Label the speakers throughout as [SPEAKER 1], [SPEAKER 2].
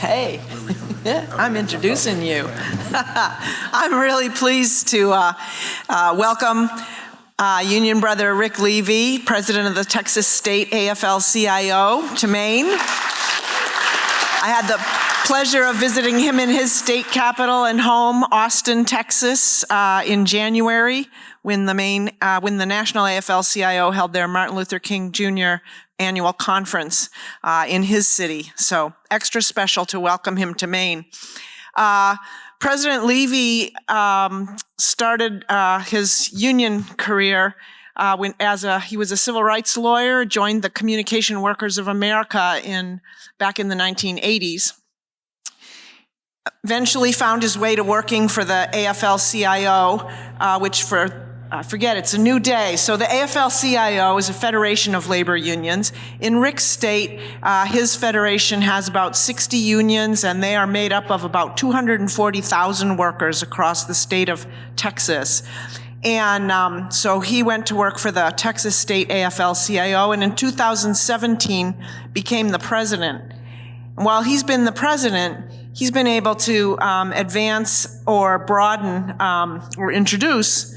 [SPEAKER 1] Hey, I'm introducing you. I'm really pleased to welcome Union Brother Rick Levy, President of the Texas State AFL-CIO, to Maine. I had the pleasure of visiting him in his state capital and home, Austin, Texas, in January when the National AFL-CIO held their Martin Luther King Jr. annual conference in his city. So extra special to welcome him to Maine. President Levy started his union career he was a civil rights lawyer, joined the Communication Workers of America back in the 1980s. Eventually found his way to working for the AFL-CIO, which it's a new day. So the AFL-CIO is a federation of labor unions. In Rick's state, his federation has about 60 unions, and they are made up of about 240,000 workers across the state of Texas. And so he went to work for the Texas State AFL-CIO, and in 2017 became the president. And while he's been the president, he's been able to advance or broaden or introduce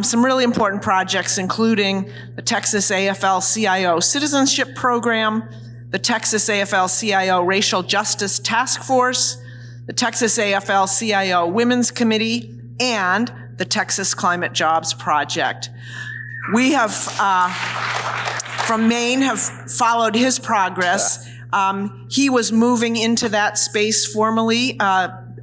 [SPEAKER 1] some really important projects, including the Texas AFL-CIO Citizenship Program, the Texas AFL-CIO Racial Justice Task Force, the Texas AFL-CIO Women's Committee, and the Texas Climate Jobs Project. We have, from Maine, have followed his progress. He was moving into that space formally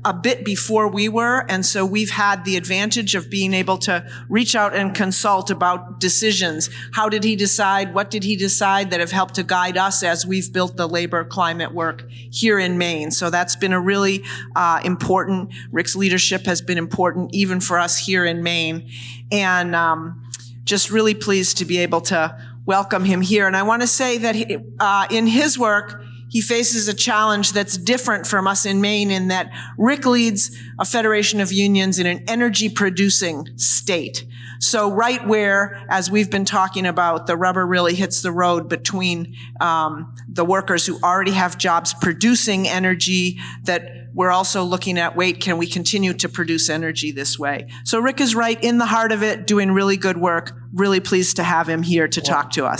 [SPEAKER 1] a bit before we were, and so we've had the advantage of being able to reach out and consult about decisions. How did he decide? What did he decide that have helped to guide us as we've built the labor climate work here in Maine? So that's been a really important, Rick's leadership has been important even for us here in Maine. And just really pleased to be able to welcome him here. And I want to say that in his work, he faces a challenge that's different from us in Maine in that Rick leads a federation of unions in an energy-producing state. So right where, as we've been talking about, the rubber really hits the road between the workers who already have jobs producing energy, that we're also looking at, can we continue to produce energy this way? So Rick is right in the heart of it, doing really good work. Really pleased to have him here to talk to us.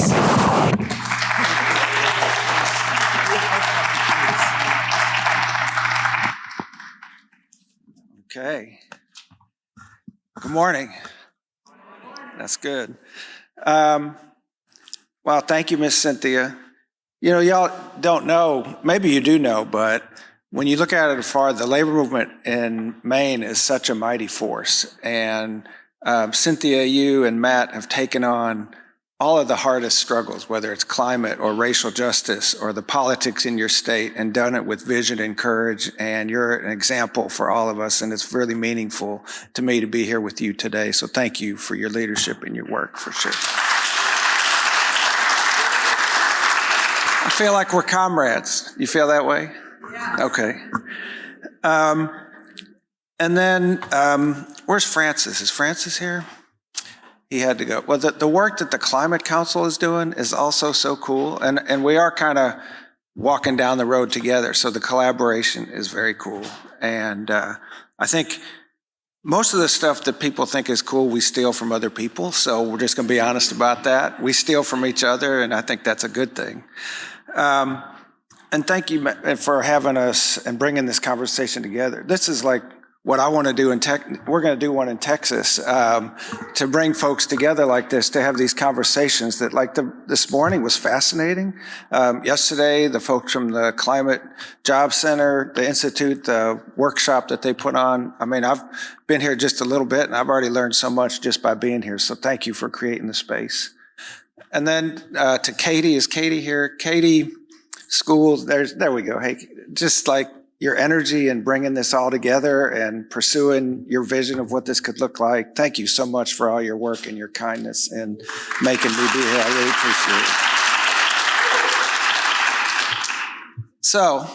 [SPEAKER 2] Okay. Good morning. That's good. Well, thank you, Miss Cynthia. You know, y'all don't know, maybe you do know, but when you look at it afar, the labor movement in Maine is such a mighty force. And Cynthia, you and Matt have taken on all of the hardest struggles, whether it's climate or racial justice or the politics in your state, and done it with vision and courage. And you're an example for all of us, and it's really meaningful to me to be here with you today. So thank you for your leadership and your work, for sure. I feel like we're comrades. You feel that way? Yeah. Okay. And then, where's Francis? Is Francis here? He had to go. Well, the work that the Climate Council is doing is also so cool. And we are kind of walking down the road together. So the collaboration is very cool. And I think most of the stuff that people think is cool, we steal from other people. So we're just going to be honest about that. We steal from each other, and I think that's a good thing. And thank you for having us and bringing this conversation together. This is like what I want to do we're going to do one in Texas to bring folks together like this, to have these conversations that, like this morning was fascinating. Yesterday, the folks from the Climate Job Center, the Institute, the workshop that they put on. I mean, I've been here just a little bit and I've already learned so much just by being here. So thank you for creating the space. And then to Katie, is Katie here? Katie, schools, there we go. Hey, just like your energy and bringing this all together and pursuing your vision of what this could look like. Thank you so much for all your work and your kindness and making me be here. I really appreciate it. So,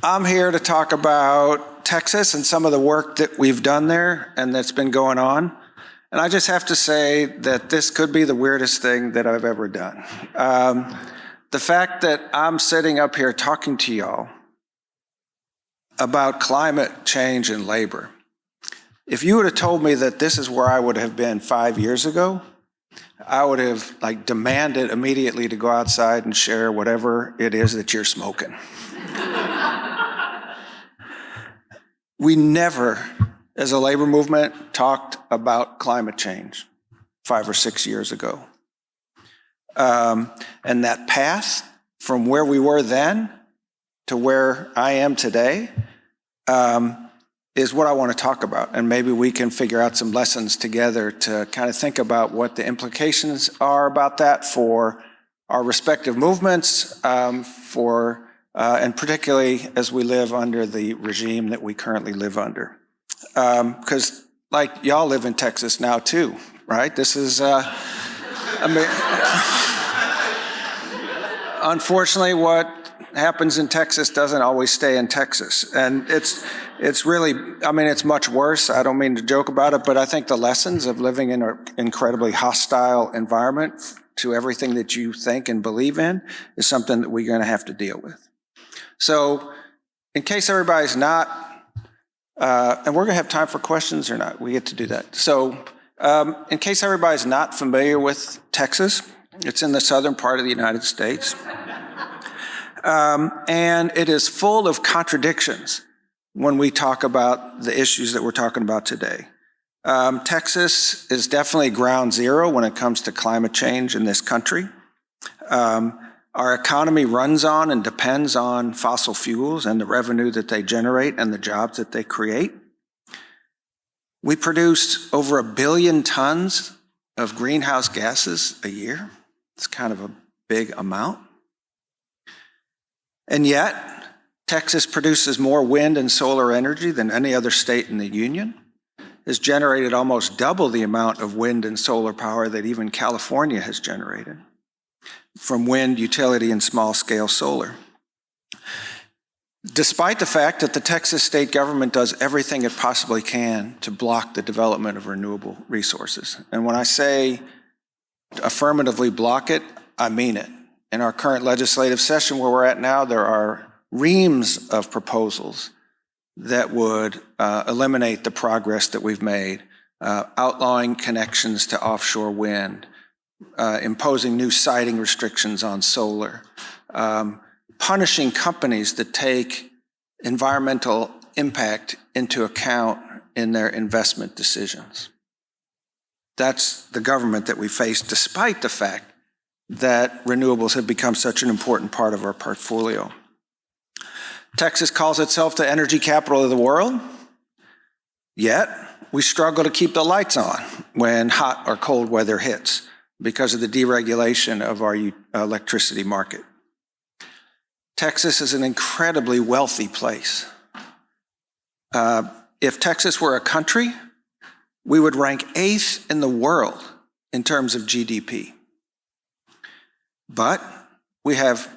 [SPEAKER 2] I'm here to talk about Texas and some of the work that we've done there and that's been going on. And I just have to say that this could be the weirdest thing that I've ever done. the fact that I'm sitting up here talking to y'all about climate change and labor, if you would have told me that this is where I would have been 5 years ago, I would have demanded immediately to go outside and share whatever it is that you're smoking. We never, as a labor movement, talked about climate change 5 or 6 years ago. And that path from where we were then to where I am today is what I want to talk about. And maybe we can figure out some lessons together to kind of think about what the implications are about that for our respective movements, and particularly as we live under the regime that we currently live under. Because y'all live in Texas now too, right? This is, unfortunately, what happens in Texas doesn't always stay in Texas. And it's really, it's much worse. I don't mean to joke about it, but I think the lessons of living in an incredibly hostile environment to everything that you think and believe in is something that we're going to have to deal with. So in case everybody's not, and we're going to have time for questions or not, we get to do that. So in case everybody's not familiar with Texas, it's in the southern part of the United States. And it is full of contradictions when we talk about the issues that we're talking about today. Texas is definitely ground zero when it comes to climate change in this country. Our economy runs on and depends on fossil fuels and the revenue that they generate and the jobs that they create. We produce over 1 billion tons of greenhouse gases a year. It's kind of a big amount. And yet, Texas produces more wind and solar energy than any other state in the union. Has generated almost double the amount of wind and solar power that even California has generated from wind, utility, and small-scale solar. Despite the fact that the Texas state government does everything it possibly can to block the development of renewable resources. And when I say affirmatively block it, I mean it. In our current legislative session where we're at now, there are reams of proposals that would eliminate the progress that we've made, outlawing connections to offshore wind, imposing new siting restrictions on solar, punishing companies that take environmental impact into account in their investment decisions. That's the government that we face, despite the fact that renewables have become such an important part of our portfolio. Texas calls itself the energy capital of the world, yet we struggle to keep the lights on when hot or cold weather hits because of the deregulation of our electricity market. Texas is an incredibly wealthy place. If Texas were a country, we would rank 8th in the world in terms of GDP. But we have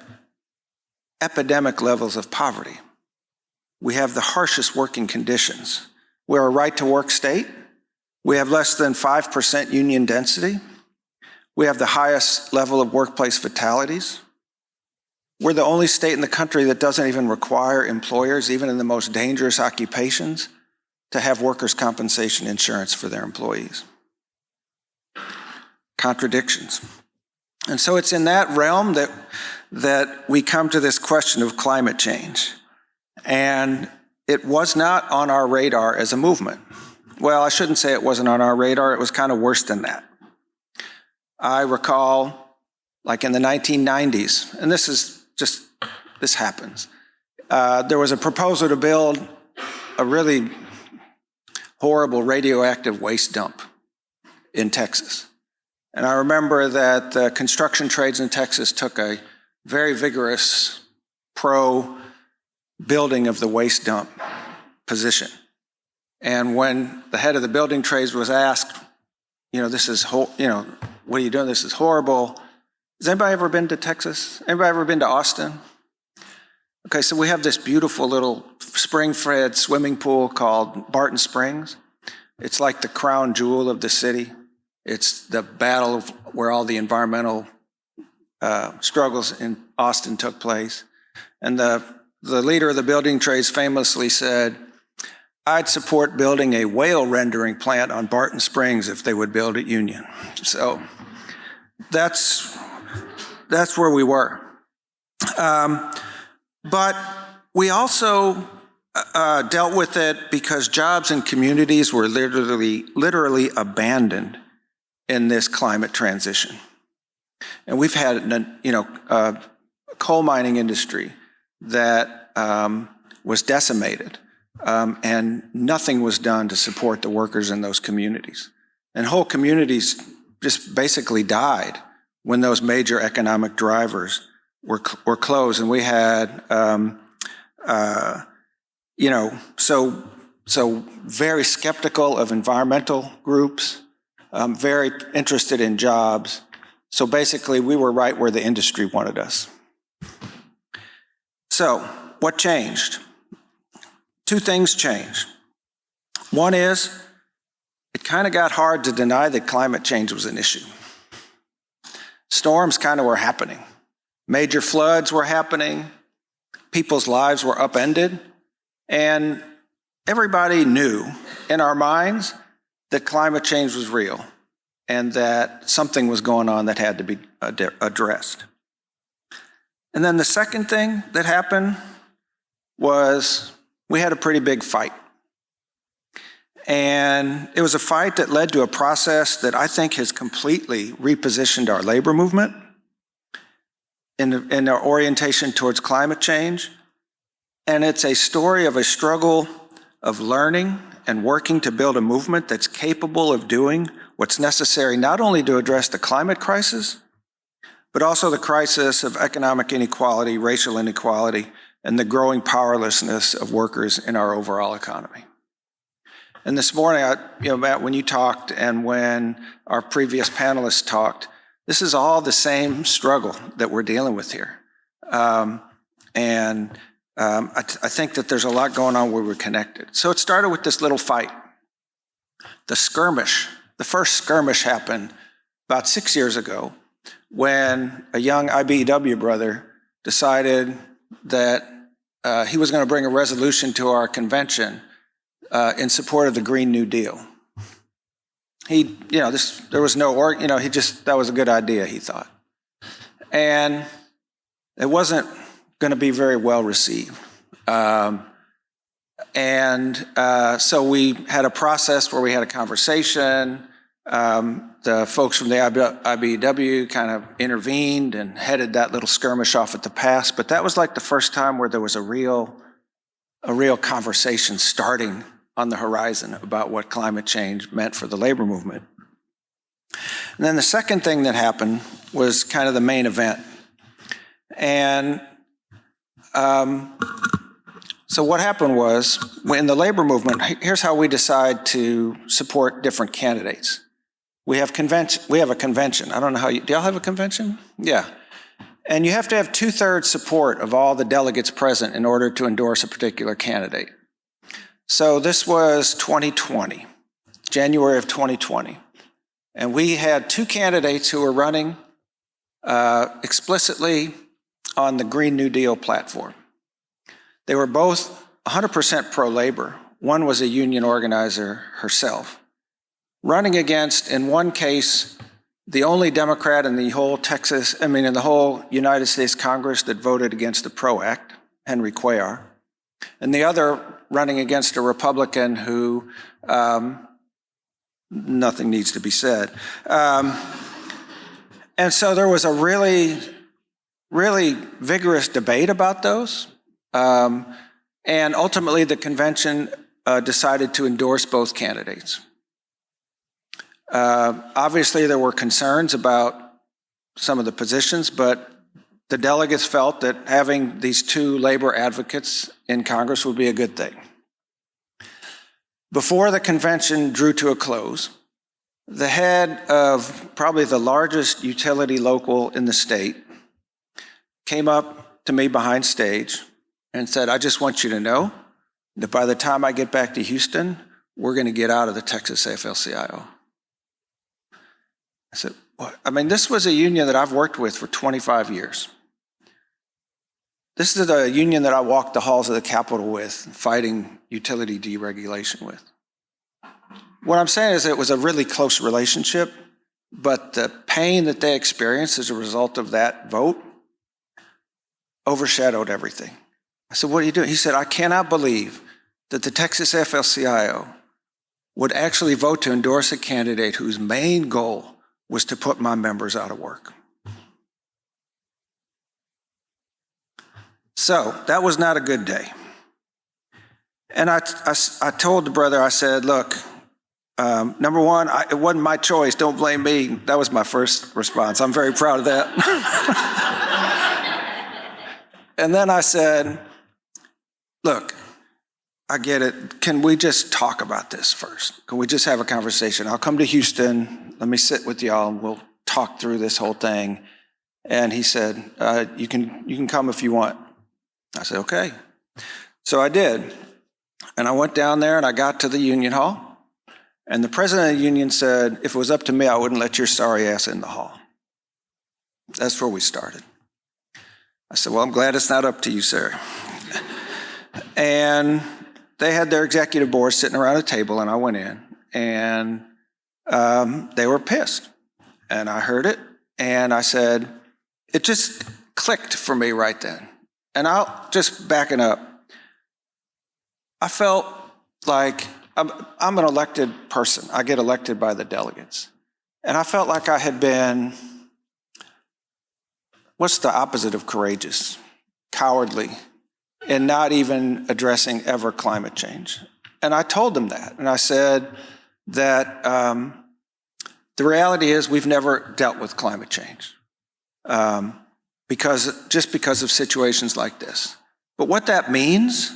[SPEAKER 2] epidemic levels of poverty. We have the harshest working conditions. We're a right-to-work state. We have less than 5% union density. We have the highest level of workplace fatalities. We're the only state in the country that doesn't even require employers, even in the most dangerous occupations, to have workers' compensation insurance for their employees. Contradictions. And so it's in that realm that we come to this question of climate change. And it was not on our radar as a movement. Well, I shouldn't say it wasn't on our radar. It was kind of worse than that. I recall, in the 1990s, and this happens. There was a proposal to build a really horrible radioactive waste dump in Texas. And I remember that the construction trades in Texas took a very vigorous pro-building of the waste dump position. And when the head of the building trades was asked, what are you doing? This is horrible. Has anybody ever been to Texas? Anybody ever been to Austin? Okay, so we have this beautiful little spring-fed swimming pool called Barton Springs. It's like the crown jewel of the city. It's the battle where all the environmental struggles in Austin took place. And the leader of the building trades famously said, "I'd support building a whale rendering plant on Barton Springs if they would build at Union." So that's where we were. But we also dealt with it because jobs and communities were literally abandoned in this climate transition. And we've had, a coal mining industry that was decimated, and nothing was done to support the workers in those communities. And whole communities just basically died when those major economic drivers were closed. And we had, so very skeptical of environmental groups, very interested in jobs. So basically, we were right where the industry wanted us. So what changed? Two things changed. One is, it kind of got hard to deny that climate change was an issue. Storms kind of were happening. Major floods were happening. People's lives were upended. And everybody knew in our minds that climate change was real and that something was going on that had to be addressed. And then the second thing that happened was we had a pretty big fight. And it was a fight that led to a process that I think has completely repositioned our labor movement in our orientation towards climate change. And it's a story of a struggle of learning and working to build a movement that's capable of doing what's necessary not only to address the climate crisis, but also the crisis of economic inequality, racial inequality, and the growing powerlessness of workers in our overall economy. And this morning, Matt, when you talked and when our previous panelists talked, this is all the same struggle that we're dealing with here. I think that there's a lot going on where we're connected. So it started with this little fight. The skirmish, the first skirmish happened about 6 years ago when a young IBEW brother decided that he was going to bring a resolution to our convention in support of the Green New Deal. There was no, that was a good idea, he thought. And it wasn't going to be very well received. So we had a process where we had a conversation. The folks from the IBEW kind of intervened and headed that little skirmish off at the pass. But that was like the first time where there was a real conversation starting on the horizon about what climate change meant for the labor movement. And then the second thing that happened was kind of the main event. And so what happened was, in the labor movement, here's how we decide to support different candidates. We have a convention. I don't know how do y'all have a convention? Yeah. And you have to have 2/3 support of all the delegates present in order to endorse a particular candidate. So this was 2020, January of 2020. And we had two candidates who were running explicitly on the Green New Deal platform. They were both 100% pro-labor. One was a union organizer herself, running against, in one case, the only Democrat in the whole in the whole United States Congress that voted against the PRO Act, Henry Cuellar, and the other running against a Republican who, nothing needs to be said. And so there was a really vigorous debate about those. And ultimately, the convention decided to endorse both candidates. Obviously, there were concerns about some of the positions, but the delegates felt that having these two labor advocates in Congress would be a good thing. Before the convention drew to a close, the head of probably the largest utility local in the state came up to me behind stage and said, "I just want you to know that by the time I get back to Houston, we're going to get out of the Texas AFL-CIO." I said, I mean, this was a union that I've worked with for 25 years. This is a union that I walked the halls of the Capitol with, fighting utility deregulation with. What I'm saying is it was a really close relationship, but the pain that they experienced as a result of that vote overshadowed everything. I said, what are you doing? He said, I cannot believe that the Texas AFL-CIO would actually vote to endorse a candidate whose main goal was to put my members out of work. So that was not a good day. And I told the brother, I said, look, number one, it wasn't my choice. Don't blame me. That was my first response. I'm very proud of that. And then I said, look, I get it. Can we just talk about this first? Can we just have a conversation? I'll come to Houston. Let me sit with y'all and we'll talk through this whole thing. And he said, you can come if you want. I said, okay. So I did. And I went down there and I got to the union hall. And the president of the union said, if it was up to me, I wouldn't let your sorry ass in the hall. That's where we started. I said, well, I'm glad it's not up to you, sir. And they had their executive board sitting around a table, and I went in, and they were pissed. And I heard it, and I said, it just clicked for me right then. And I'll just backing up. I felt like I'm an elected person. I get elected by the delegates. And I felt like I had been, what's the opposite of courageous? Cowardly, in not even addressing ever climate change. And I told them that. And I said that the reality is we've never dealt with climate change because of situations like this. But what that means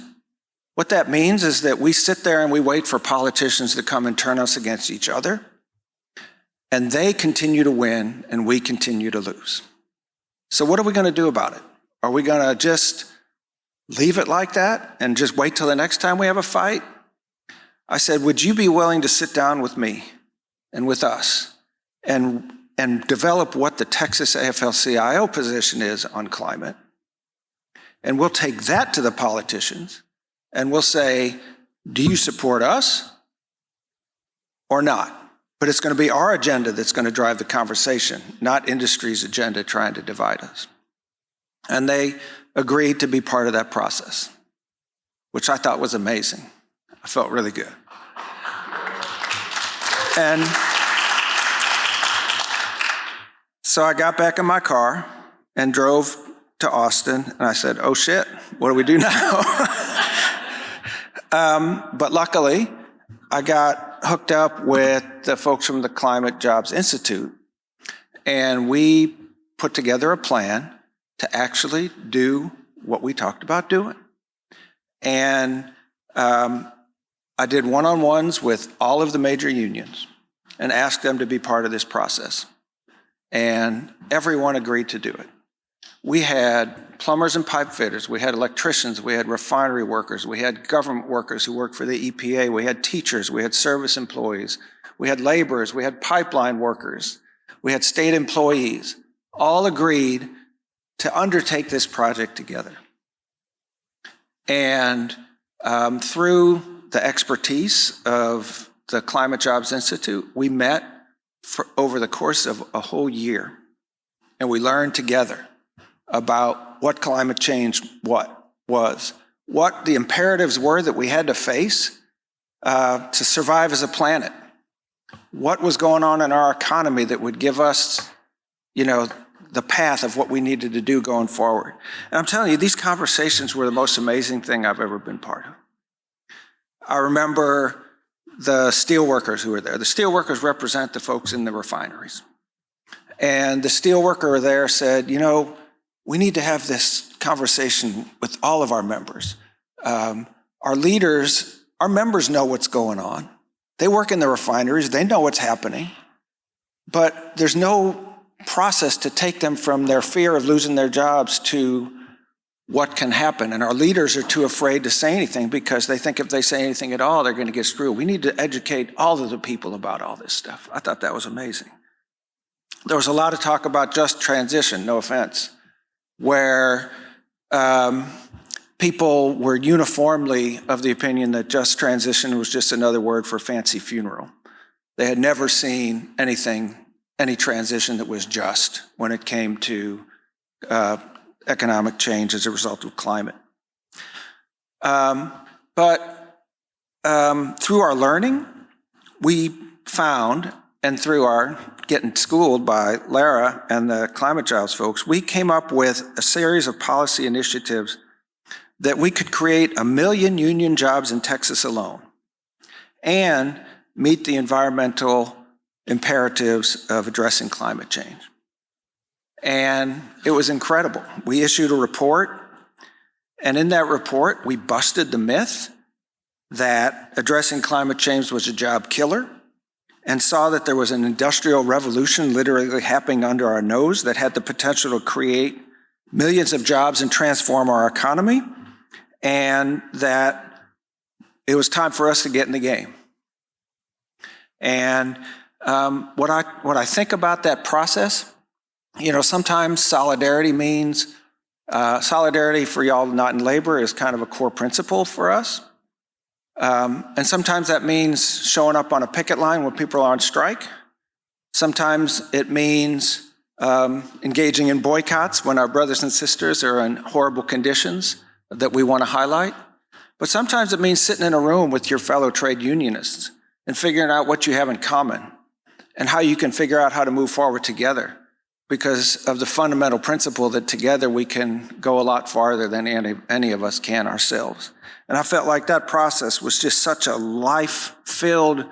[SPEAKER 2] is that we sit there and we wait for politicians to come and turn us against each other, and they continue to win and we continue to lose. So what are we going to do about it? Are we going to just leave it like that and just wait till the next time we have a fight? I said, would you be willing to sit down with me and with us and develop what the Texas AFL-CIO position is on climate? And we'll take that to the politicians and we'll say, do you support us or not? But it's going to be our agenda that's going to drive the conversation, not industry's agenda trying to divide us. And they agreed to be part of that process, which I thought was amazing. I felt really good. And so I got back in my car and drove to Austin, and I said, oh shit, what do we do now? But luckily, I got hooked up with the folks from the Climate Jobs Institute, and we put together a plan to actually do what we talked about doing. And I did one-on-ones with all of the major unions and asked them to be part of this process. And everyone agreed to do it. We had plumbers and pipe fitters, we had electricians, we had refinery workers, we had government workers who worked for the EPA, we had teachers, we had service employees, we had laborers, we had pipeline workers, we had state employees, all agreed to undertake this project together. And through the expertise of the Climate Jobs Institute, we met for over the course of a whole year, and we learned together about what climate change was, what the imperatives were that we had to face to survive as a planet, what was going on in our economy that would give us, the path of what we needed to do going forward. And I'm telling you, these conversations were the most amazing thing I've ever been part of. I remember the steel workers who were there. The steel workers represent the folks in the refineries. And the steel worker there said, we need to have this conversation with all of our members. Our leaders, our members know what's going on. They work in the refineries, they know what's happening, but there's no process to take them from their fear of losing their jobs to what can happen. And our leaders are too afraid to say anything because they think if they say anything at all, they're going to get screwed. We need to educate all of the people about all this stuff. I thought that was amazing. there was a lot of talk about just transition, no offense, where people were uniformly of the opinion that just transition was just another word for fancy funeral. They had never seen any transition that was just when it came to economic change as a result of climate. But through our learning, we found, and through our getting schooled by Lara and the climate jobs folks, we came up with a series of policy initiatives that we could create 1 million union jobs in Texas alone and meet the environmental imperatives of addressing climate change. And it was incredible. We issued a report, and in that report, we busted the myth that addressing climate change was a job killer, and saw that there was an industrial revolution literally happening under our nose that had the potential to create millions of jobs and transform our economy, and that it was time for us to get in the game. And what I think about that process, sometimes solidarity means, solidarity for y'all not in labor is kind of a core principle for us. And sometimes that means showing up on a picket line when people are on strike. Sometimes it means engaging in boycotts when our brothers and sisters are in horrible conditions that we want to highlight. But sometimes it means sitting in a room with your fellow trade unionists and figuring out what you have in common and how you can figure out how to move forward together, because of the fundamental principle that together we can go a lot farther than any of us can ourselves. And I felt like that process was just such a life-filled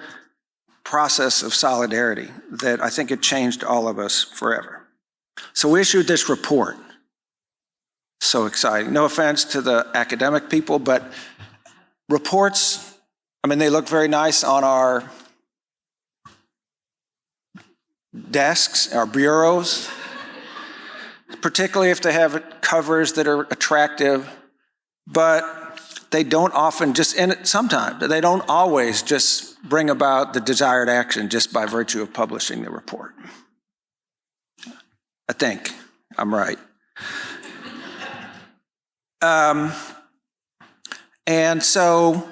[SPEAKER 2] process of solidarity that I think it changed all of us forever. So we issued this report. So exciting. No offense to the academic people, but reports, they look very nice on our desks, our bureaus, particularly if they have covers that are attractive, but they don't often sometimes they don't always just bring about the desired action just by virtue of publishing the report. I think I'm right. And so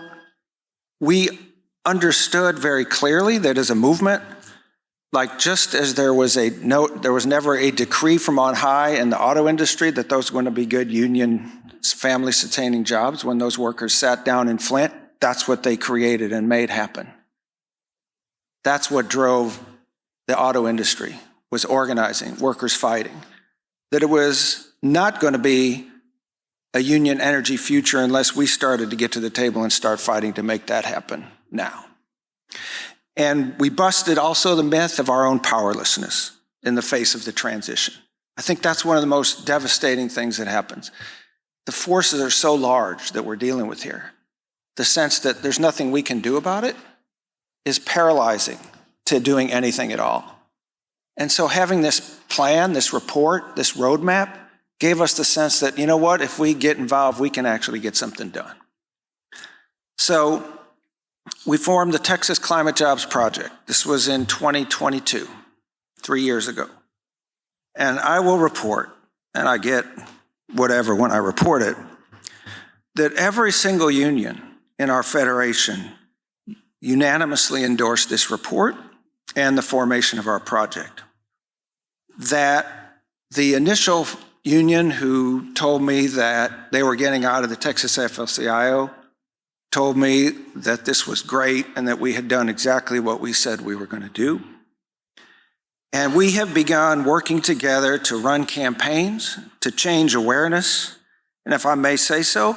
[SPEAKER 2] we understood very clearly that as a movement, like just as there was never a decree from on high in the auto industry that those were going to be good union family sustaining jobs, when those workers sat down in Flint, that's what they created and made happen. That's what drove the auto industry, was organizing, workers fighting. That it was not going to be a union energy future unless we started to get to the table and start fighting to make that happen now. And we busted also the myth of our own powerlessness in the face of the transition. I think that's one of the most devastating things that happens. The forces are so large that we're dealing with here. The sense that there's nothing we can do about it is paralyzing to doing anything at all. And so having this plan, this report, this roadmap gave us the sense that, if we get involved, we can actually get something done. So we formed the Texas Climate Jobs Project. This was in 2022, 3 years ago. And I will report, and I get whatever when I report it, that every single union in our federation unanimously endorsed this report and the formation of our project. That the initial union who told me that they were getting out of the Texas AFL-CIO told me that this was great and that we had done exactly what we said we were going to do. And we have begun working together to run campaigns, to change awareness, and if I may say so,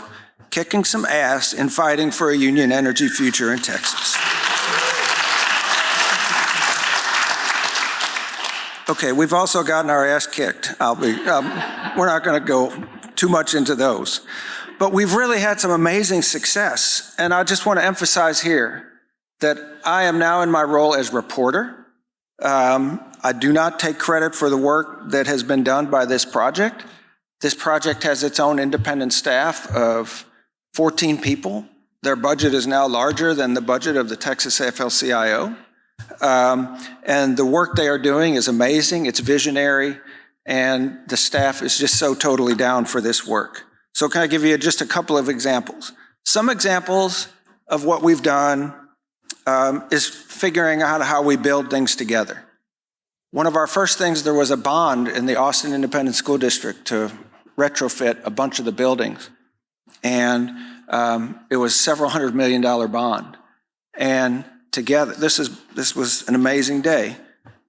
[SPEAKER 2] kicking some ass in fighting for a union energy future in Texas. Okay, we've also gotten our ass kicked. We're not going to go too much into those. But we've really had some amazing success. And I just want to emphasize here that I am now in my role as reporter. I do not take credit for the work that has been done by this project. This project has its own independent staff of 14 people. Their budget is now larger than the budget of the Texas AFL-CIO. And the work they are doing is amazing, it's visionary, and the staff is just so totally down for this work. So can I give you just a couple of examples? Some examples of what we've done is figuring out how we build things together. One of our first things, there was a bond in the Austin Independent School District to retrofit a bunch of the buildings. And it was several $100 million bond. And together, this was an amazing day.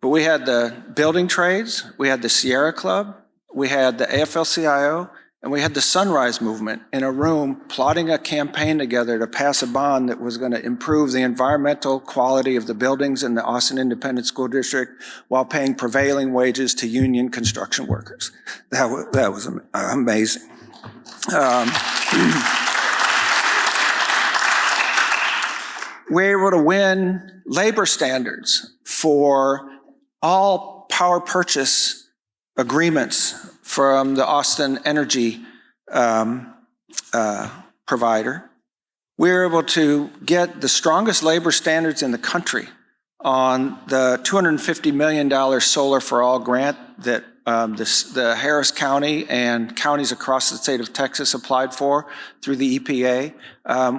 [SPEAKER 2] But we had the building trades, we had the Sierra Club, we had the AFL-CIO, and we had the Sunrise Movement in a room plotting a campaign together to pass a bond that was going to improve the environmental quality of the buildings in the Austin Independent School District while paying prevailing wages to union construction workers. That was amazing. We're able to win labor standards for all power purchase agreements from the Austin Energy provider. We were able to get the strongest labor standards in the country on the $250 million Solar for All grant that the Harris County and counties across the state of Texas applied for through the EPA,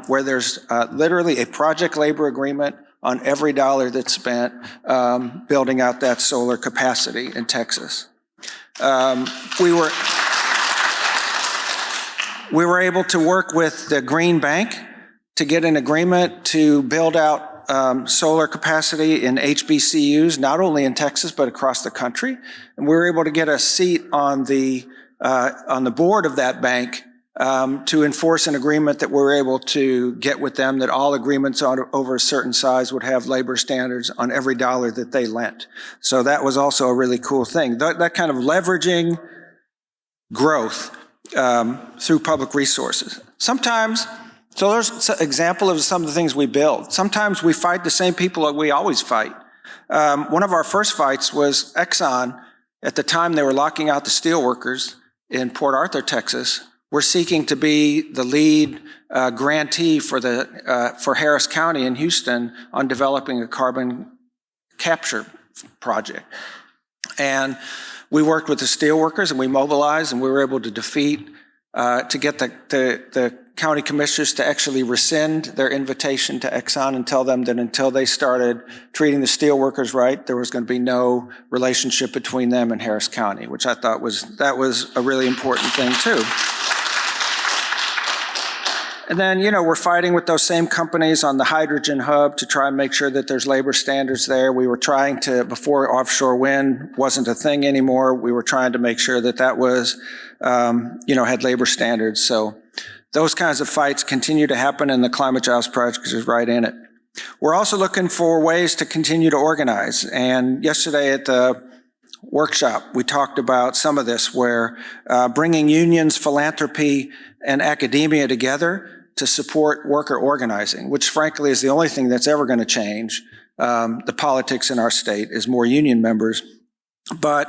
[SPEAKER 2] where there's literally a project labor agreement on every dollar that's spent building out that solar capacity in Texas. We were able to work with the Green Bank to get an agreement to build out solar capacity in HBCUs, not only in Texas, but across the country. And we were able to get a seat on the board of that bank to enforce an agreement that we're able to get with them that all agreements over a certain size would have labor standards on every dollar that they lent. So that was also a really cool thing. That kind of leveraging growth through public resources. Sometimes, so there's an example of some of the things we build. Sometimes we fight the same people that we always fight. One of our first fights was Exxon. At the time, they were locking out the steelworkers in Port Arthur, Texas. We're seeking to be the lead grantee for Harris County in Houston on developing a carbon capture project. And we worked with the steelworkers and we mobilized and we were able to defeat, to get the county commissioners to actually rescind their invitation to Exxon and tell them that until they started treating the steelworkers right, there was going to be no relationship between them and Harris County, which I thought was a really important thing too. And then, we're fighting with those same companies on the hydrogen hub to try and make sure that there's labor standards there. We were trying to, before offshore wind wasn't a thing anymore, we were trying to make sure that was, had labor standards. So those kinds of fights continue to happen, and the Climate Jobs Project is right in it. We're also looking for ways to continue to organize. And yesterday at the workshop, we talked about some of this, where bringing unions, philanthropy, and academia together to support worker organizing, which frankly is the only thing that's ever going to change the politics in our state, is more union members. But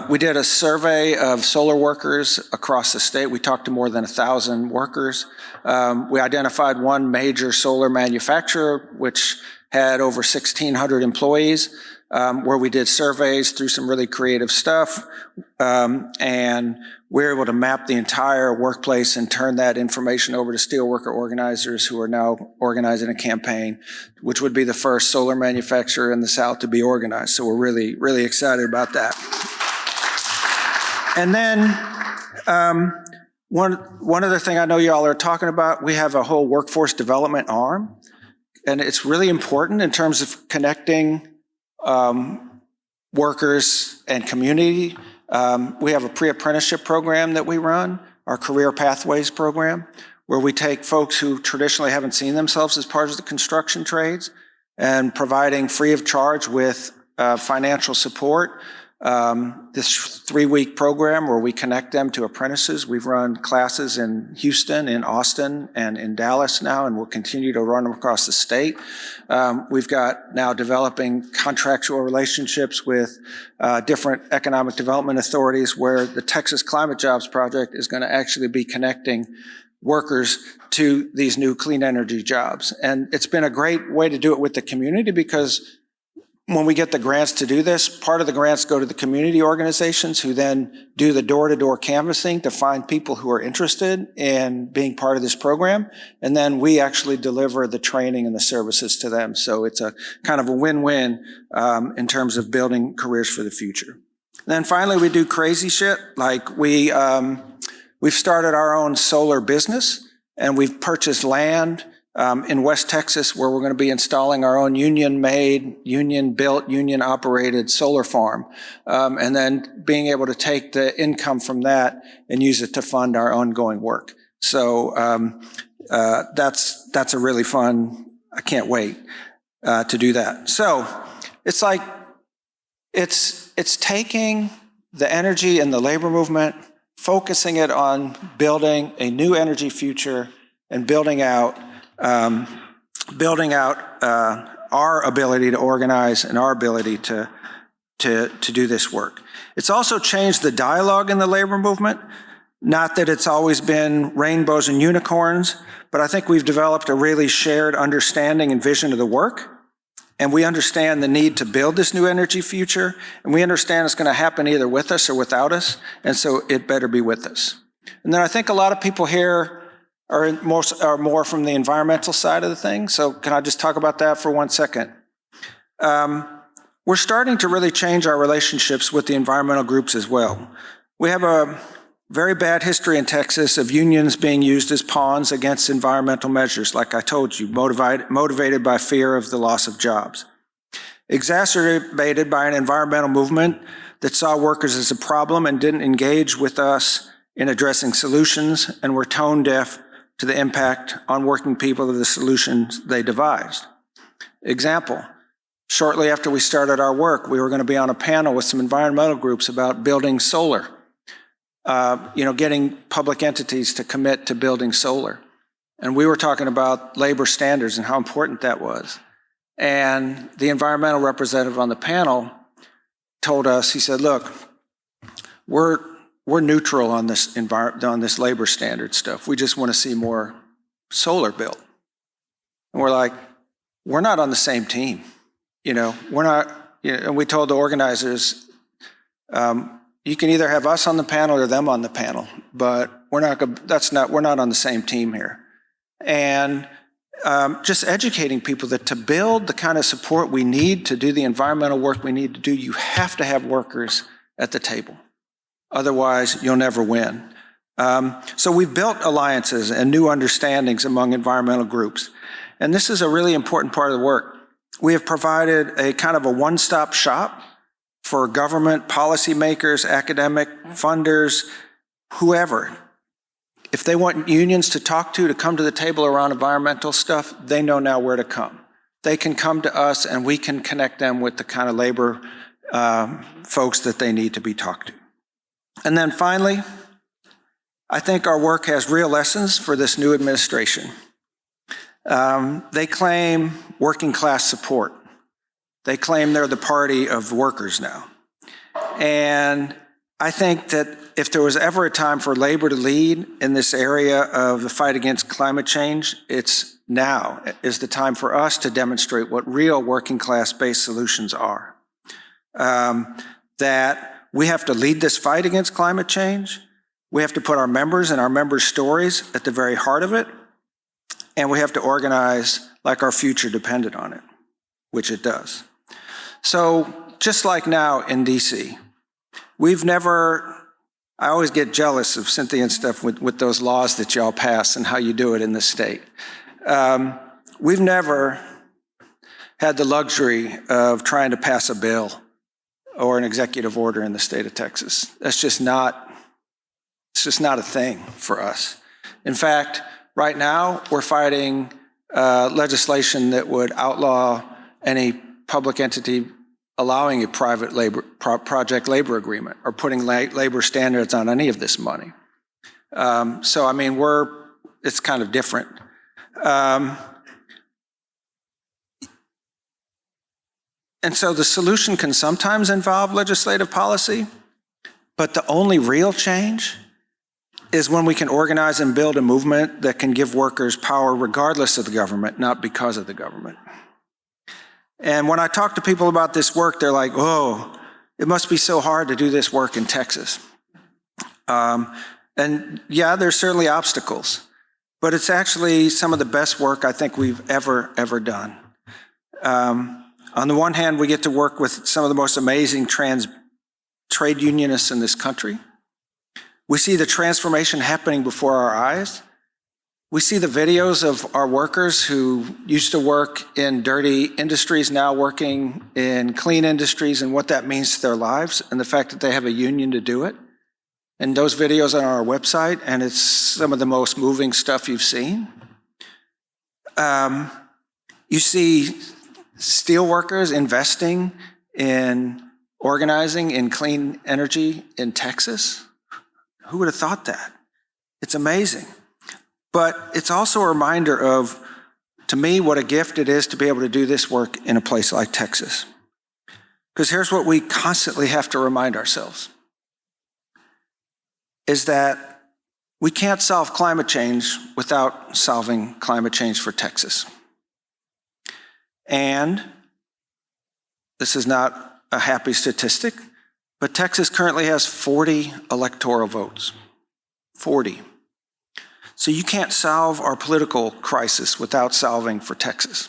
[SPEAKER 2] we did a survey of solar workers across the state. We talked to more than 1,000 workers. We identified one major solar manufacturer, which had over 1,600 employees, where we did surveys through some really creative stuff. And we were able to map the entire workplace and turn that information over to steelworker organizers who are now organizing a campaign, which would be the first solar manufacturer in the South to be organized. So we're really, really excited about that. And then one other thing I know y'all are talking about, we have a whole workforce development arm, and it's really important in terms of connecting workers and community. We have a pre-apprenticeship program that we run, our Career Pathways program, where we take folks who traditionally haven't seen themselves as part of the construction trades and providing free of charge with financial support. This 3-week program where we connect them to apprentices. We've run classes in Houston, in Austin, and in Dallas now, and we'll continue to run them across the state. We've got now developing contractual relationships with different economic development authorities, where the Texas Climate Jobs Project is going to actually be connecting workers to these new clean energy jobs. And it's been a great way to do it with the community, because when we get the grants to do this, part of the grants go to the community organizations who then do the door-to-door canvassing to find people who are interested in being part of this program. And then we actually deliver the training and the services to them. So it's a kind of a win-win in terms of building careers for the future. And then finally, we do crazy shit. Like we've started our own solar business, and we've purchased land in West Texas, where we're going to be installing our own union-made, union-built, union-operated solar farm, and then being able to take the income from that and use it to fund our ongoing work. So that's a really fun. I can't wait to do that. So it's like it's taking the energy and the labor movement, focusing it on building a new energy future and building out our ability to organize and our ability to do this work. It's also changed the dialogue in the labor movement. Not that it's always been rainbows and unicorns, but I think we've developed a really shared understanding and vision of the work. And we understand the need to build this new energy future. And we understand it's going to happen either with us or without us. And so it better be with us. And then I think a lot of people here are more from the environmental side of the thing. So can I just talk about that for 1 second? We're starting to really change our relationships with the environmental groups as well. We have a very bad history in Texas of unions being used as pawns against environmental measures, like I told you, motivated by fear of the loss of jobs. Exacerbated by an environmental movement that saw workers as a problem and didn't engage with us in addressing solutions, and were tone deaf to the impact on working people of the solutions they devised. Example, shortly after we started our work, we were going to be on a panel with some environmental groups about building solar, getting public entities to commit to building solar. And we were talking about labor standards and how important that was. And the environmental representative on the panel told us, he said, look, we're neutral on this labor standard stuff. We just want to see more solar built. And we're like, we're not on the same team. We're not, and we told the organizers, you can either have us on the panel or them on the panel, but we're not on the same team here. And just educating people that to build the kind of support we need to do the environmental work we need to do, you have to have workers at the table. Otherwise, you'll never win. So we've built alliances and new understandings among environmental groups. And this is a really important part of the work. We have provided a kind of a one-stop shop for government, policymakers, academic, funders, whoever. If they want unions to talk to come to the table around environmental stuff, they know now where to come. They can come to us and we can connect them with the kind of labor folks that they need to be talked to. And then finally, I think our work has real lessons for this new administration. They claim working class support. They claim they're the party of workers now. And I think that if there was ever a time for labor to lead in this area of the fight against climate change, it's now is the time for us to demonstrate what real working class-based solutions are. That we have to lead this fight against climate change. We have to put our members and our members' stories at the very heart of it. And we have to organize like our future depended on it, which it does. So just like now in DC, I always get jealous of Cynthia and stuff with those laws that y'all pass and how you do it in the state. We've never had the luxury of trying to pass a bill or an executive order in the state of Texas. It's just not a thing for us. In fact, right now, we're fighting legislation that would outlaw any public entity allowing a private project labor agreement or putting labor standards on any of this money. So, I mean, it's kind of different. And so the solution can sometimes involve legislative policy, but the only real change is when we can organize and build a movement that can give workers power regardless of the government, not because of the government. And when I talk to people about this work, they're like, oh, it must be so hard to do this work in Texas. And yeah, there's certainly obstacles, but it's actually some of the best work I think we've ever done. On the one hand, we get to work with some of the most amazing trade unionists in this country. We see the transformation happening before our eyes. We see the videos of our workers who used to work in dirty industries now working in clean industries and what that means to their lives and the fact that they have a union to do it. And those videos are on our website, and it's some of the most moving stuff you've seen. You see steel workers investing in organizing in clean energy in Texas. Who would have thought that? It's amazing. But it's also a reminder of, to me, what a gift it is to be able to do this work in a place like Texas. Because here's what we constantly have to remind ourselves, is that we can't solve climate change without solving climate change for Texas. And this is not a happy statistic, but Texas currently has 40 electoral votes. 40. So you can't solve our political crisis without solving for Texas.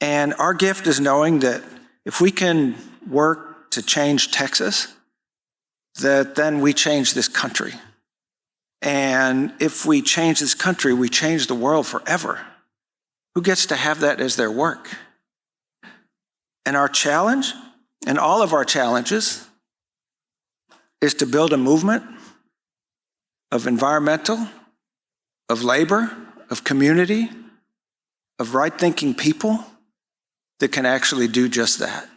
[SPEAKER 2] And our gift is knowing that if we can work to change Texas, that then we change this country. And if we change this country, we change the world forever. Who gets to have that as their work? And our challenge, and all of our challenges, is to build a movement of environmental, of labor, of community, of right-thinking people that can actually do just that.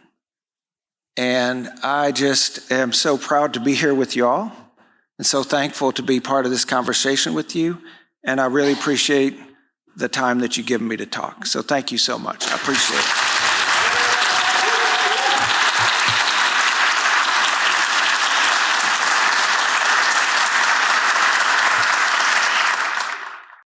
[SPEAKER 2] And I just am so proud to be here with y'all and so thankful to be part of this conversation with you. And I really appreciate the time that you've given me to talk. So thank you so much. I appreciate it.